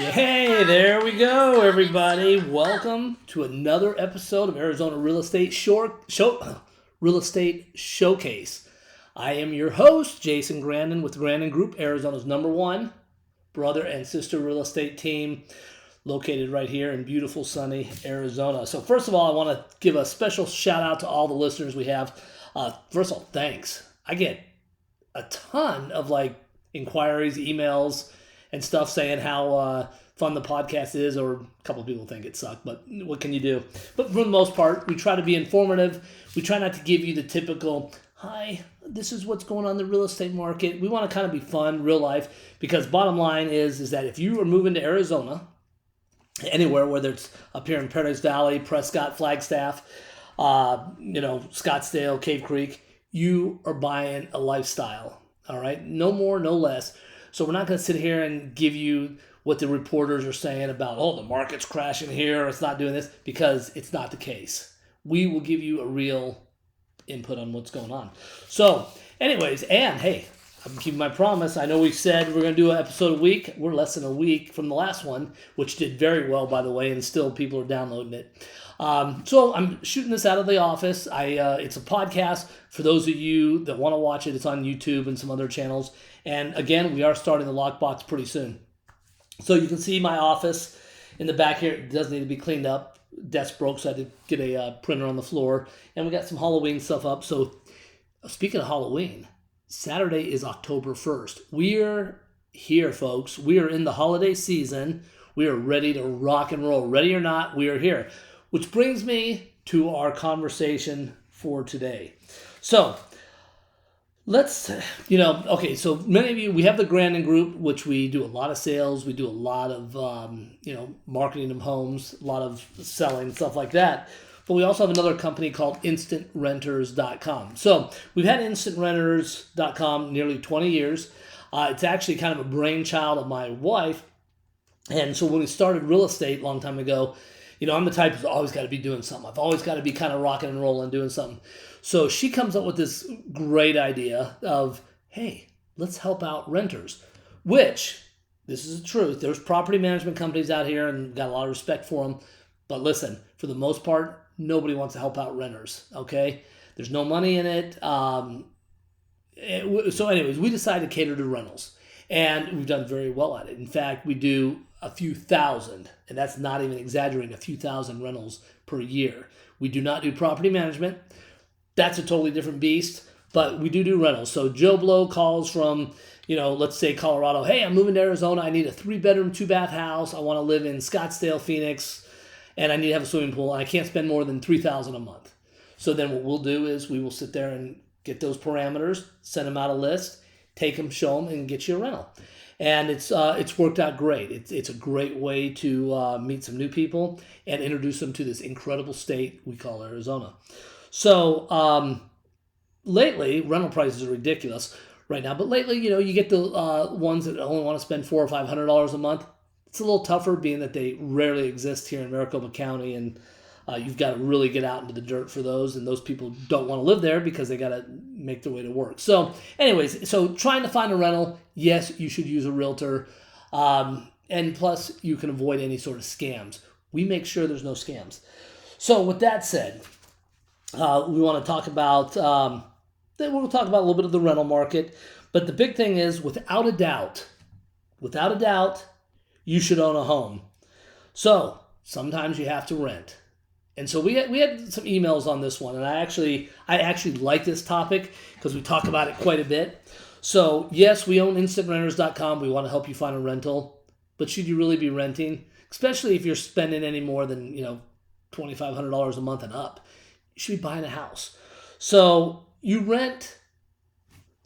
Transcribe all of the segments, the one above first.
Hey, there we go, everybody. Welcome to another episode of Arizona Real Estate Real Estate Showcase. I am your host, Jason Grandon, with Grandon Group, Arizona's #1 brother and sister real estate team, located right here in beautiful, sunny Arizona. So first of all, I want to give a special shout out to all the listeners we have. First of all, thanks. I get a ton of inquiries, emails, and stuff saying how fun the podcast is, or a couple of people think it sucked, but what can you do? But for the most part, we try to be informative. We try not to give you the typical, hi, this is what's going on in the real estate market. We want to kind of be fun, real life, because bottom line is that if you are moving to Arizona, anywhere, whether it's up here in Paradise Valley, Prescott, Flagstaff, Scottsdale, Cave Creek, you are buying a lifestyle, all right? No more, no less. So we're not going to sit here and give you what the reporters are saying about, the market's crashing here, or it's not doing this, because it's not the case. We will give you a real input on what's going on. So anyways, and hey, I'm keeping my promise. I know we said we're going to do an episode a week. We're less than a week from the last one, which did very well, by the way, and still people are downloading it. So I'm shooting this out of the office. It's a podcast. For those of you that want to watch it, it's on YouTube and some other channels. And again, we are starting the lockbox pretty soon. So you can see my office in the back here. It does need to be cleaned up. Desk broke, so I had to get a printer on the floor. And we got some Halloween stuff up. So speaking of Halloween, Saturday is October 1st. We're here, folks. We are in the holiday season. We are ready to rock and roll. Ready or not, we are here. Which brings me to our conversation for today. So let's, so many of you, we have the Grandon Group, which we do a lot of sales. We do a lot of, marketing of homes, a lot of selling, stuff like that. But we also have another company called InstantRenters.com. So we've had InstantRenters.com nearly 20 years. It's actually kind of a brainchild of my wife. And so when we started real estate a long time ago, I'm the type who's always got to be doing something. I've always got to be kind of rocking and rolling, doing something. So she comes up with this great idea of, hey, let's help out renters, which, this is the truth. There's property management companies out here and got a lot of respect for them. But listen, for the most part, nobody wants to help out renters, okay? There's no money in it. So anyways, we decided to cater to rentals. And we've done very well at it. In fact, we do a few thousand, and that's not even exaggerating, a few thousand rentals per year. We do not do property management. That's a totally different beast, but we do rentals. So Joe Blow calls from, let's say Colorado. Hey, I'm moving to Arizona. I need a 3-bedroom, 2-bath house. I want to live in Scottsdale, Phoenix, and I need to have a swimming pool, and I can't spend more than $3,000 a month. So then what we'll do is we will sit there and get those parameters, send them out a list, take them, show them, and get you a rental. And it's worked out great. It's a great way to meet some new people and introduce them to this incredible state we call Arizona. So lately, rental prices are ridiculous right now. But lately, you get the ones that only want to spend $400 or $500 a month. It's a little tougher, being that they rarely exist here in Maricopa County, and you've got to really get out into the dirt for those, and those people don't want to live there because they got to make their way to work. So anyways, trying to find a rental, yes, you should use a realtor, and plus you can avoid any sort of scams. We make sure there's no scams. So with that said, we want to talk about, we'll talk about a little bit of the rental market, but the big thing is, without a doubt, you should own a home. So sometimes you have to rent. And so we had some emails on this one, and I actually like this topic because we talk about it quite a bit. So yes, we own InstantRenters.com. We want to help you find a rental, but should you really be renting, especially if you're spending any more than $2,500 a month and up? You should be buying a house. So you rent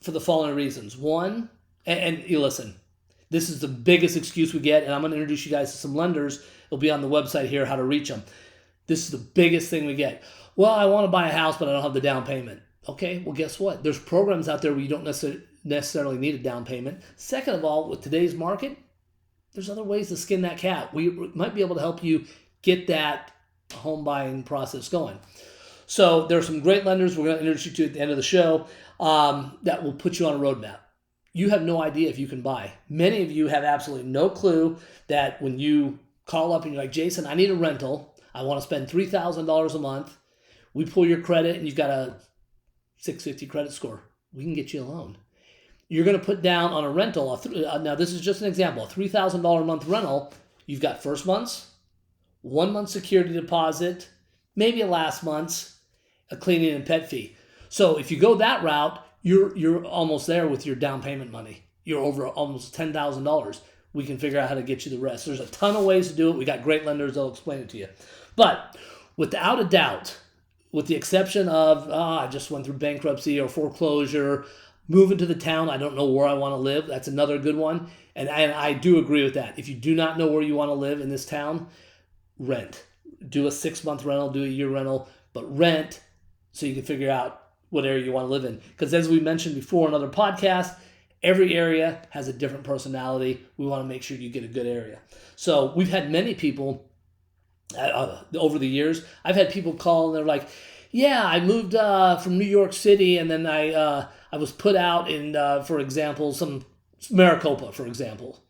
for the following reasons. One, and you listen, this is the biggest excuse we get, and I'm going to introduce you guys to some lenders. It'll be on the website here, how to reach them. This is the biggest thing we get. Well, I want to buy a house, but I don't have the down payment. Okay, well, guess what? There's programs out there where you don't necessarily need a down payment. Second of all, with today's market, there's other ways to skin that cat. We might be able to help you get that home buying process going. So there are some great lenders we're going to introduce you to at the end of the show that will put you on a roadmap. you have no idea if you can buy. Many of you have absolutely no clue that when you call up and you're like, Jason, I need a rental. I want to spend $3,000 a month. We pull your credit and you've got a 650 credit score. We can get you a loan. You're going to put down on a rental. Now, this is just an example. A $3,000 a month rental. You've got first month's, 1 month security deposit, maybe a last month's, a cleaning and pet fee. So if you go that route, you're almost there with your down payment money. You're over almost $10,000. We can figure out how to get you the rest. There's a ton of ways to do it. We got great lenders that'll explain it to you. But without a doubt, with the exception of, I just went through bankruptcy or foreclosure, moving to the town, I don't know where I want to live. That's another good one. And I do agree with that. If you do not know where you want to live in this town, rent. Do a 6-month rental, do a year rental, but rent so you can figure out what area you want to live in. Because as we mentioned before in other podcasts, every area has a different personality. We want to make sure you get a good area. So we've had many people over the years. I've had people call and they're like, yeah, I moved from New York City and then I was put out in, for example, some Maricopa, for example.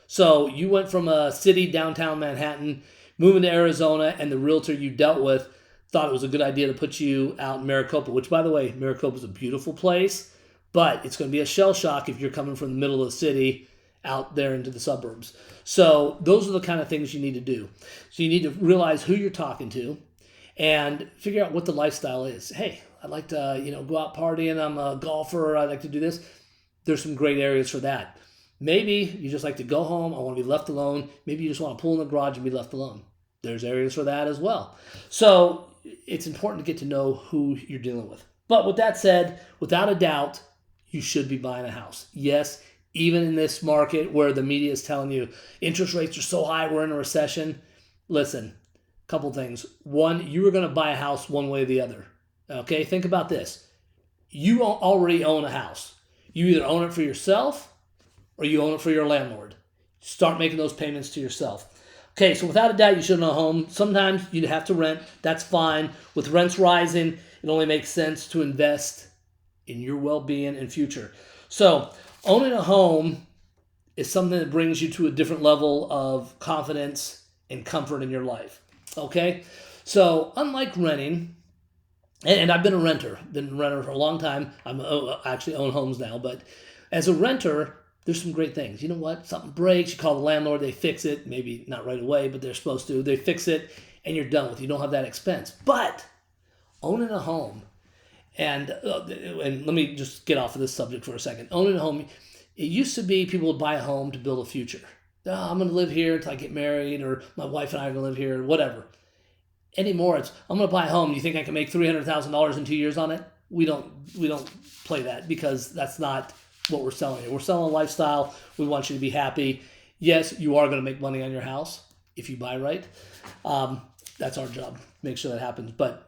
So you went from a city, downtown Manhattan, moving to Arizona, and the realtor you dealt with thought it was a good idea to put you out in Maricopa, which, by the way, Maricopa is a beautiful place, but it's going to be a shell shock if you're coming from the middle of the city out there into the suburbs. So those are the kind of things you need to do. So you need to realize who you're talking to and figure out what the lifestyle is. Hey, I'd like to, go out partying. I'm a golfer. I'd like to do this. There's some great areas for that. Maybe you just like to go home. I want to be left alone. Maybe you just want to pull in the garage and be left alone. There's areas for that as well. So it's important to get to know who you're dealing with. But with that said, without a doubt, you should be buying a house. Yes, even in this market where the media is telling you interest rates are so high, we're in a recession. Listen, a couple things. One, you are going to buy a house one way or the other. Okay, think about this. You already own a house. You either own it for yourself or you own it for your landlord. Start making those payments to yourself. Okay, so without a doubt, you should own a home. Sometimes you'd have to rent. That's fine. With rents rising, it only makes sense to invest in your well-being and future. So owning a home is something that brings you to a different level of confidence and comfort in your life. Okay? So unlike renting, and I've been a renter for a long time. I actually own homes now, but as a renter, there's some great things. You know what? Something breaks, you call the landlord, they fix it. Maybe not right away, but they're supposed to. They fix it, and you're done with it. You don't have that expense. But owning a home, and let me just get off of this subject for a second. Owning a home, it used to be people would buy a home to build a future. Oh, I'm going to live here until I get married, or my wife and I are going to live here, or whatever. Anymore, it's I'm going to buy a home. You think I can make $300,000 in 2 years on it? We don't play that because that's not what we're selling here. We're selling a lifestyle. We want you to be happy. Yes, you are going to make money on your house if you buy right. That's our job. Make sure that happens. But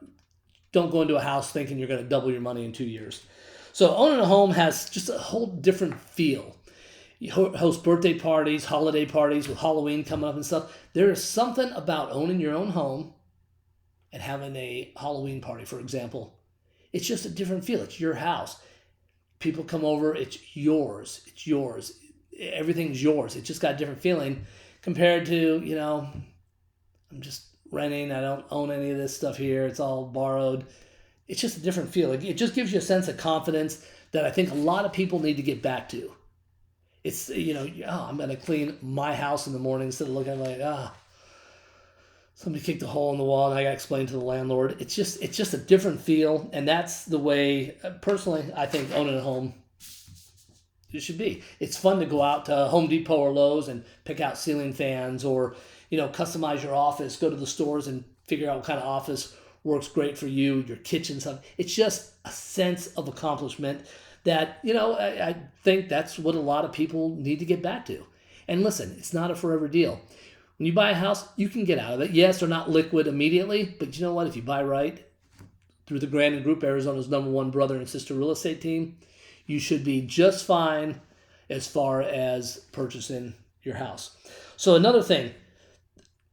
don't go into a house thinking you're going to double your money in 2 years. So owning a home has just a whole different feel. You host birthday parties, holiday parties with Halloween coming up and stuff. There is something about owning your own home and having a Halloween party, for example. It's just a different feel. It's your house. People come over, it's yours. It's yours. Everything's yours. It's just got a different feeling compared to, I'm just renting. I don't own any of this stuff here. It's all borrowed. It's just a different feeling. It just gives you a sense of confidence that I think a lot of people need to get back to. It's, I'm going to clean my house in the morning instead of looking like, somebody kicked a hole in the wall and I got to explain to the landlord. It's just a different feel, and that's the way, personally, I think owning a home it should be. It's fun to go out to Home Depot or Lowe's and pick out ceiling fans or, customize your office, go to the stores and figure out what kind of office works great for you, your kitchen, something. It's just a sense of accomplishment that, I think that's what a lot of people need to get back to. And listen, it's not a forever deal. When you buy a house, you can get out of it. Yes, they're not liquid immediately, but you know what? If you buy right through the Grandon Group, Arizona's #1 brother and sister real estate team, you should be just fine as far as purchasing your house. So another thing,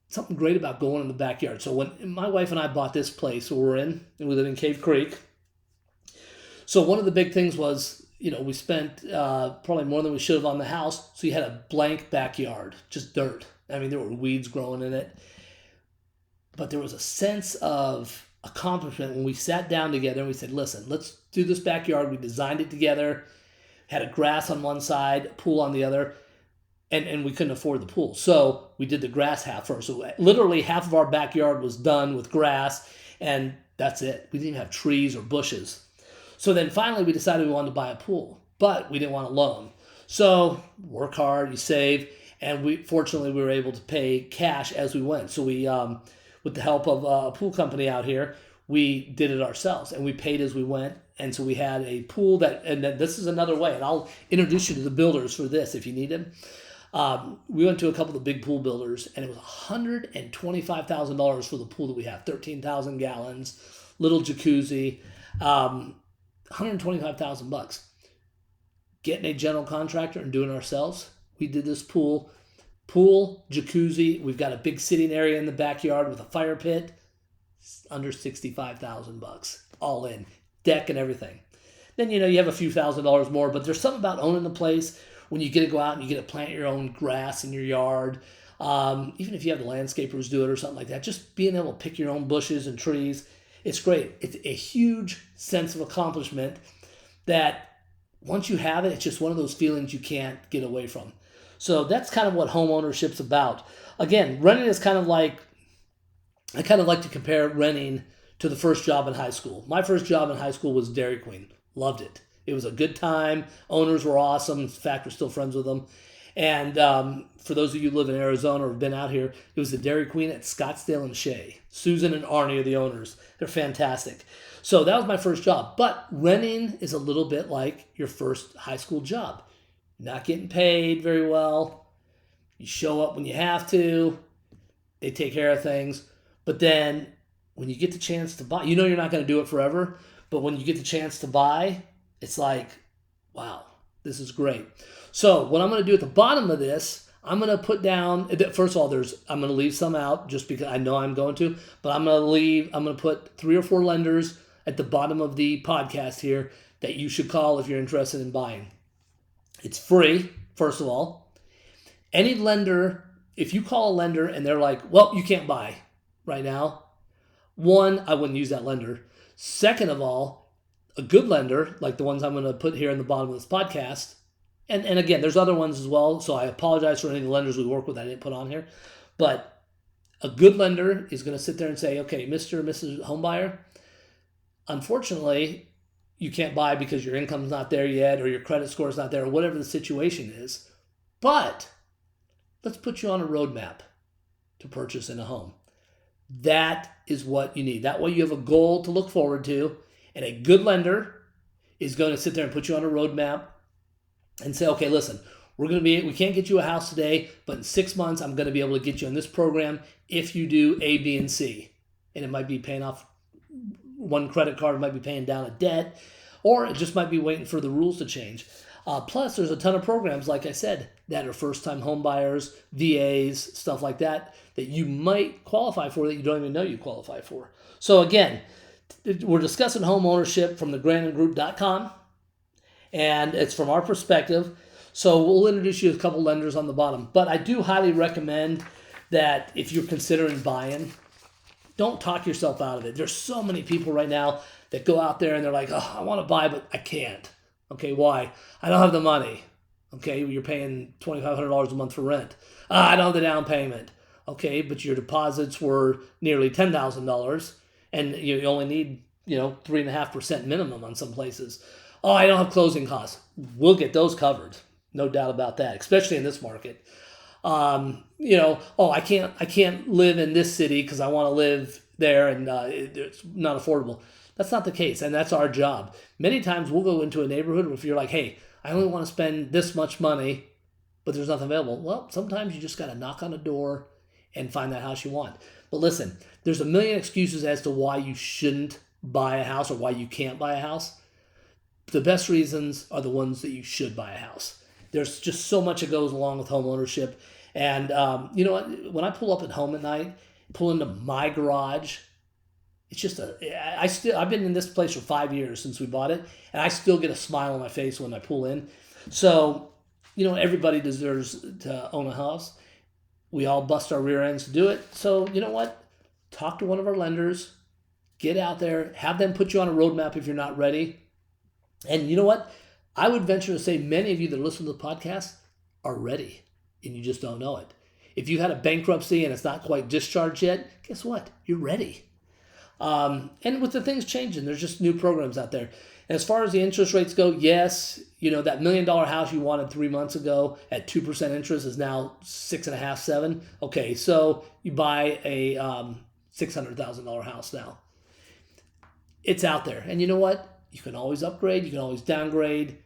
something great about going in the backyard. So when my wife and I bought this place where we're in, and we live in Cave Creek. So one of the big things was, we spent probably more than we should have on the house. So you had a blank backyard, just dirt. I mean, there were weeds growing in it. But there was a sense of accomplishment when we sat down together and we said, listen, let's do this backyard. We designed it together, had a grass on one side, a pool on the other, and we couldn't afford the pool. So we did the grass half first. So literally half of our backyard was done with grass, and that's it. We didn't even have trees or bushes. So then finally we decided we wanted to buy a pool, but we didn't want a loan. So work hard, you save, and fortunately we were able to pay cash as we went. So we, with the help of a pool company out here, we did it ourselves, and we paid as we went. And so we had a pool and then this is another way, and I'll introduce you to the builders for this if you need them. We went to a couple of big pool builders, and it was $125,000 for the pool that we have, 13,000 gallons, little jacuzzi, $125,000. Getting a general contractor and doing it ourselves. We did this pool, jacuzzi. We've got a big sitting area in the backyard with a fire pit. Under $65,000, all in, deck and everything. Then you have a few $1,000s more, but there's something about owning the place when you get to go out and you get to plant your own grass in your yard. Even if you have the landscapers do it or something like that, just being able to pick your own bushes and trees, it's great. It's a huge sense of accomplishment that once you have it, it's just one of those feelings you can't get away from. So that's kind of what home ownership's about. Again, renting is kind of like, I kind of like to compare renting to the first job in high school. My first job in high school was Dairy Queen. Loved it. It was a good time. Owners were awesome. In fact, we're still friends with them. And for those of you who live in Arizona or have been out here, it was the Dairy Queen at Scottsdale and Shea. Susan and Arnie are the owners. They're fantastic. So that was my first job. But renting is a little bit like your first high school job. Not getting paid very well. You show up when you have to. They take care of things. But then when you get the chance to buy, you're not going to do it forever. But when you get the chance to buy, it's like, wow, this is great. So what I'm going to do at the bottom of this, I'm going to put down, first of all, I'm going to leave some out just because I know I'm going to, but I'm going to put 3 or 4 lenders at the bottom of the podcast here that you should call if you're interested in buying. It's free, first of all. Any lender, if you call a lender and they're like, well, you can't buy right now, one, I wouldn't use that lender. Second of all, a good lender, like the ones I'm going to put here in the bottom of this podcast, and again, there's other ones as well, so I apologize for any of the lenders we work with I didn't put on here, but a good lender is going to sit there and say, okay, Mr. or Mrs. Homebuyer, unfortunately, you can't buy because your income's not there yet or your credit score is not there or whatever the situation is, but let's put you on a roadmap to purchasing a home. That is what you need. That way you have a goal to look forward to, and a good lender is going to sit there and put you on a roadmap and say, okay, listen, we can't get you a house today, but in 6 months, I'm going to be able to get you in this program if you do A, B, and C. And it might be paying off one credit card, it might be paying down a debt, or it just might be waiting for the rules to change. Plus, there's a ton of programs, like I said, that are first-time home buyers, VAs, stuff like that you might qualify for that you don't even know you qualify for. So again, we're discussing home ownership from the GrandonGroup.com, and it's from our perspective. So we'll introduce you to a couple lenders on the bottom. But I do highly recommend that if you're considering buying, don't talk yourself out of it. There's so many people right now that go out there and they're like, oh, I want to buy, but I can't. Okay, why? I don't have the money. Okay, you're paying $2,500 a month for rent. I don't have the down payment. Okay, but your deposits were nearly $10,000, and you only need 3.5% minimum on some places. Oh, I don't have closing costs. We'll get those covered, no doubt about that, especially in this market. I can't live in this city because I want to live there, and it's not affordable. That's not the case, and that's our job. Many times we'll go into a neighborhood where if you're like, hey, I only want to spend this much money, but there's nothing available. Well, sometimes you just got to knock on a door and find that house you want. But listen, there's a million excuses as to why you shouldn't buy a house or why you can't buy a house. The best reasons are the ones that you should buy a house. There's just so much that goes along with home ownership. And you know what? When I pull up at home at night, pull into my garage, it's just I've been in this place for 5 years since we bought it, and I still get a smile on my face when I pull in. So, everybody deserves to own a house. We all bust our rear ends to do it. So, you know what? Talk to one of our lenders. Get out there. Have them put you on a roadmap if you're not ready. And you know what? I would venture to say many of you that listen to the podcast are ready, and you just don't know it. If you had a bankruptcy and it's not quite discharged yet, guess what? You're ready. And with the things changing, there's just new programs out there. And as far as the interest rates go, yes, that $1 million house you wanted 3 months ago at 2% interest is now 6.5, 7. Okay, so you buy a $600,000 house now. It's out there. And you know what? You can always upgrade, you can always downgrade,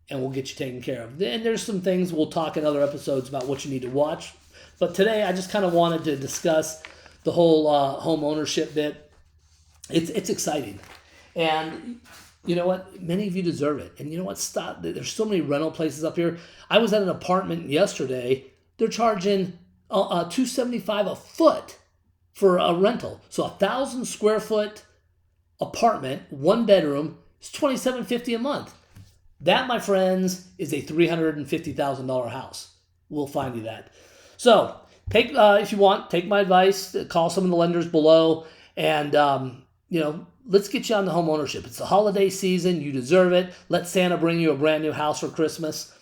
and we'll get you taken care of. And there's some things we'll talk in other episodes about what you need to watch. But today I just kind of wanted to discuss the whole home ownership bit. It's exciting. And you know what? Many of you deserve it. And you know what? Stop. There's so many rental places up here. I was at an apartment yesterday. They're charging $275 a foot for a rental. So 1,000 square foot apartment, 1 bedroom, is $2,750 a month. That, my friends, is a $350,000 house. We'll find you that. So take if you want, take my advice. Call some of the lenders below, and let's get you on the home ownership. It's the holiday season. You deserve it. Let Santa bring you a brand new house for Christmas.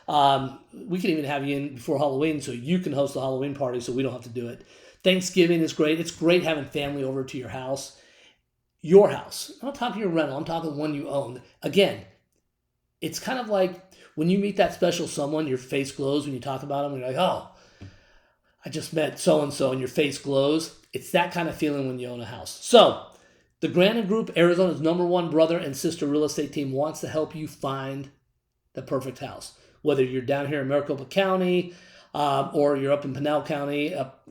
We can even have you in before Halloween so you can host a Halloween party so we don't have to do it. Thanksgiving is great. It's great having family over to your house. Your house. I'm not talking your rental. I'm talking one you own. Again, it's kind of like when you meet that special someone, your face glows when you talk about them. And you're like, oh, I just met so-and-so, and your face glows. It's that kind of feeling when you own a house. So, the Grandon Group, Arizona's #1 brother and sister real estate team, wants to help you find the perfect house. Whether you're down here in Maricopa County or you're up in Pinal County, up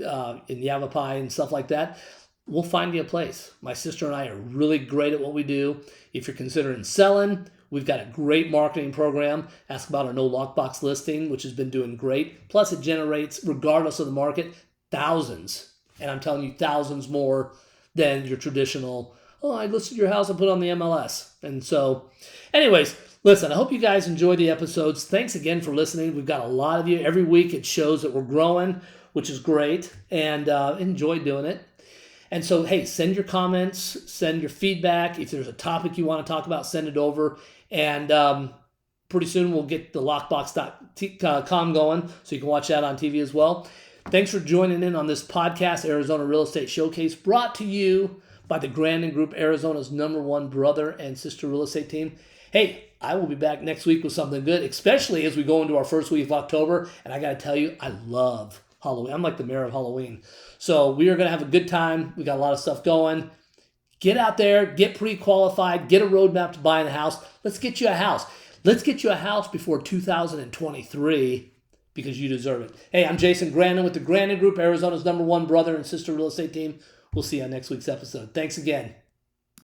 in Yavapai and stuff like that, we'll find you a place. My sister and I are really great at what we do. If you're considering selling, we've got a great marketing program. Ask about our no lockbox listing, which has been doing great. Plus, it generates, regardless of the market, thousands. And I'm telling you, thousands more than your traditional, I listed your house and put it on the MLS. And so, anyways, listen, I hope you guys enjoy the episodes. Thanks again for listening. We've got a lot of you. Every week it shows that we're growing, which is great, and enjoy doing it. And so, hey, send your comments, send your feedback. If there's a topic you want to talk about, send it over. And pretty soon we'll get the lockbox.com going so you can watch that on TV as well. Thanks for joining in on this podcast, Arizona Real Estate Showcase, brought to you by the Grandon Group, Arizona's #1 brother and sister real estate team. Hey, I will be back next week with something good, especially as we go into our first week of October. And I got to tell you, I love Halloween. I'm like the mayor of Halloween. So we are going to have a good time. We got a lot of stuff going. Get out there, get pre-qualified, get a roadmap to buying a house. Let's get you a house. Let's get you a house before 2023 because you deserve it. Hey, I'm Jason Grandon with the Grandon Group, Arizona's #1 brother and sister real estate team. We'll see you on next week's episode. Thanks again.